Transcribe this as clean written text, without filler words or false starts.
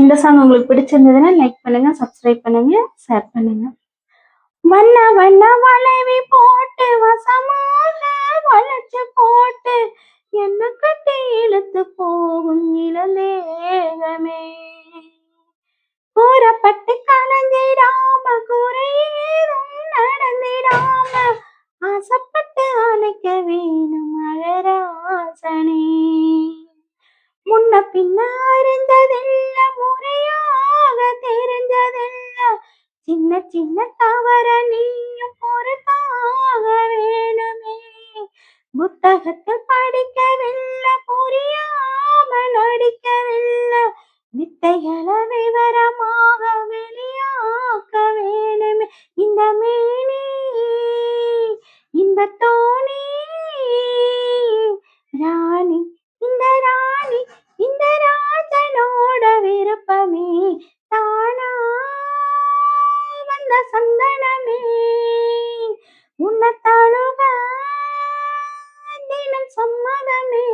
இந்த சாங் உங்களுக்கு பிடிச்சிருந்ததுன்னா லைக் பண்ணுங்க, சப்ஸ்கிரைப் பண்ணுங்க, ஷேர் பண்ணுங்க. வண்ண வண்ண வளைவி போட்டு வசமாக வளைச்சு போட்டு என்ன கட்டி இழுத்து போகும் இளந்தேகமே, கூறப்பட்டு கலந்திடாம குறையேதும் நடந்திடாம ஆசைப்பட்டு அணைக்க வேணும் அழராசனே. முன்ன பின்ன அறிந்ததில்ல, முறையாக தெரிஞ்சதில்ல, சின்ன சின்ன தவற நீயும் பொறுத்தாக வேணுமே. புத்தகத்தில் படிக்கவில்லை, புரியாம நடிக்கவில்லை, வித்தைகளை விவரமாக வெளியாக்க வேணுமே. இந்த மேனி இன்பத்தோணி ராணி, இந்த ராணி இந்த ராஜனோட விருப்பமே, தானா வந்த சந்தனமே, உன்னை தழுவ தினம் சம்மதமே.